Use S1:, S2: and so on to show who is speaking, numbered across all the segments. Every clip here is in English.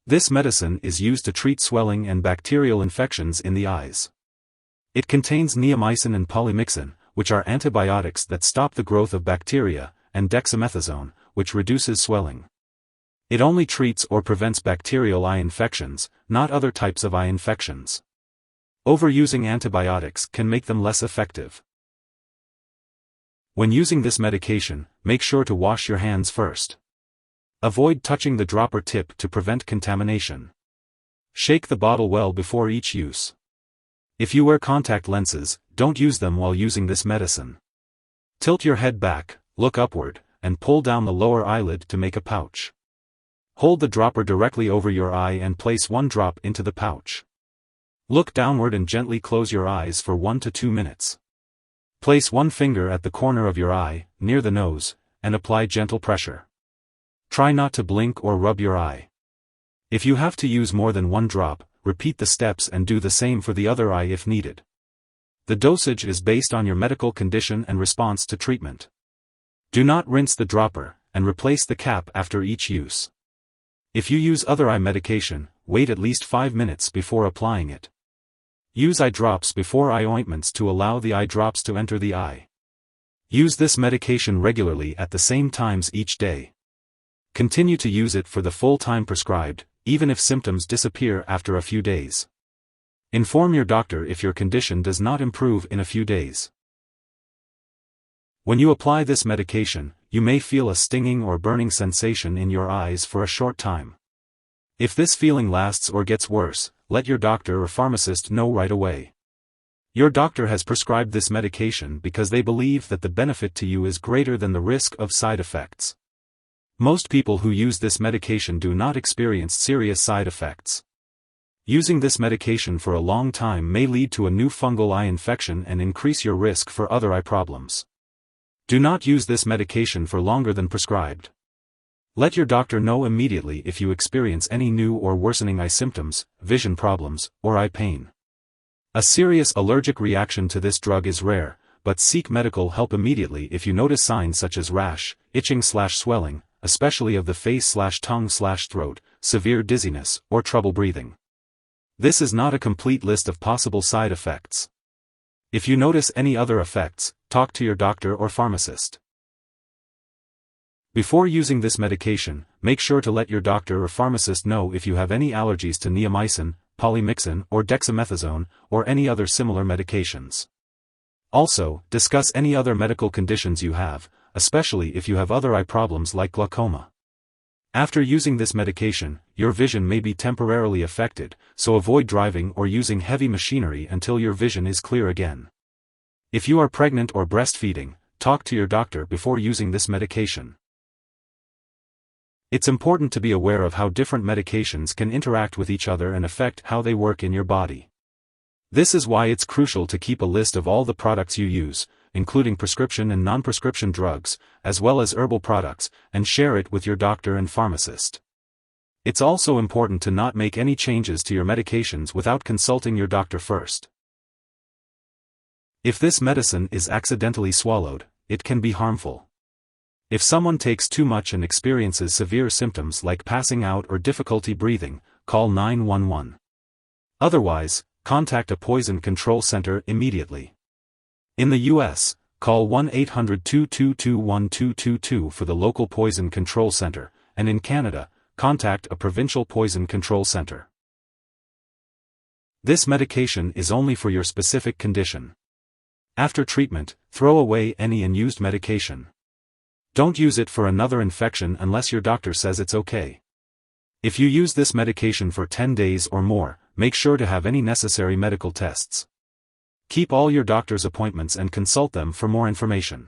S1: This medicine is used to treat swelling and bacterial infections in the eyes. It contains neomycin and polymyxin, which are antibiotics that stop the growth of bacteria, and dexamethasone, which reduces swelling. It only treats or prevents bacterial eye infections, not other types of eye infections. Overusing antibiotics can make them less effective. When using this medication, make sure to wash your hands first. Avoid touching the dropper tip to prevent contamination. Shake the bottle well before each use. If you wear contact lenses, don't use them while using this medicine. Tilt your head back, look upward, and pull down the lower eyelid to make a pouch. Hold the dropper directly over your eye and place one drop into the pouch. Look downward and gently close your eyes for 1 to 2 minutes. Place one finger at the corner of your eye, near the nose, and apply gentle pressure. Try not to blink or rub your eye. If you have to use more than one drop, repeat the steps and do the same for the other eye if needed. The dosage is based on your medical condition and response to treatment. Do not rinse the dropper, and replace the cap after each use. If you use other eye medication, wait at least 5 minutes before applying it. Use eye drops before eye ointments to allow the eye drops to enter the eye. Use this medication regularly at the same times each day. Continue to use it for the full time prescribed, even if symptoms disappear after a few days. Inform your doctor if your condition does not improve in a few days. When you apply this medication, you may feel a stinging or burning sensation in your eyes for a short time. If this feeling lasts or gets worse, let your doctor or pharmacist know right away. Your doctor has prescribed this medication because they believe that the benefit to you is greater than the risk of side effects. Most people who use this medication do not experience serious side effects. Using this medication for a long time may lead to a new fungal eye infection and increase your risk for other eye problems. Do not use this medication for longer than prescribed. Let your doctor know immediately if you experience any new or worsening eye symptoms, vision problems, or eye pain. A serious allergic reaction to this drug is rare, but seek medical help immediately if you notice signs such as rash, itching/swelling, especially of the face/tongue/throat, severe dizziness, or trouble breathing. This is not a complete list of possible side effects. If you notice any other effects, talk to your doctor or pharmacist. Before using this medication, make sure to let your doctor or pharmacist know if you have any allergies to neomycin, polymyxin, or dexamethasone, or any other similar medications. Also, discuss any other medical conditions you have, especially if you have other eye problems like glaucoma. After using this medication, your vision may be temporarily affected, so avoid driving or using heavy machinery until your vision is clear again. If you are pregnant or breastfeeding, talk to your doctor before using this medication. It's important to be aware of how different medications can interact with each other and affect how they work in your body. This is why it's crucial to keep a list of all the products you use, including prescription and non-prescription drugs, as well as herbal products, and share it with your doctor and pharmacist. It's also important to not make any changes to your medications without consulting your doctor first. If this medicine is accidentally swallowed, it can be harmful. If someone takes too much and experiences severe symptoms like passing out or difficulty breathing, call 911. Otherwise, contact a poison control center immediately. In the U.S., call 1-800-222-1222 for the local poison control center, and in Canada, contact a provincial poison control center. This medication is only for your specific condition. After treatment, throw away any unused medication. Don't use it for another infection unless your doctor says it's okay. If you use this medication for 10 days or more, make sure to have any necessary medical tests. Keep all your doctor's appointments and consult them for more information.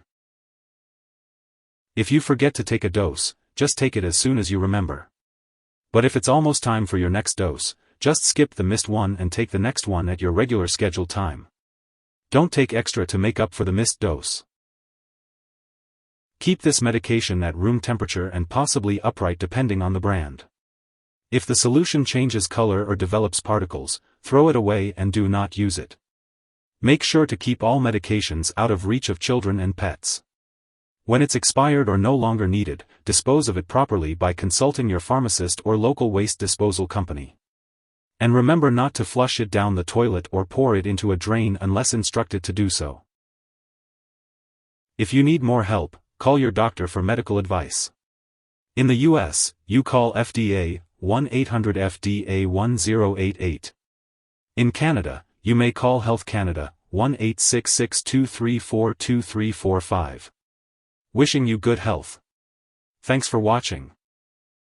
S1: If you forget to take a dose, just take it as soon as you remember. But if it's almost time for your next dose, just skip the missed one and take the next one at your regular scheduled time. Don't take extra to make up for the missed dose. Keep this medication at room temperature and possibly upright depending on the brand. If the solution changes color or develops particles, throw it away and do not use it. Make sure to keep all medications out of reach of children and pets. When it's expired or no longer needed, dispose of it properly by consulting your pharmacist or local waste disposal company. And remember not to flush it down the toilet or pour it into a drain unless instructed to do so. If you need more help, call your doctor for medical advice. In the US, you call FDA, 1-800-FDA-1088. In Canada, you may call Health Canada, 1-866-234-2345. Wishing you good health. Thanks for watching.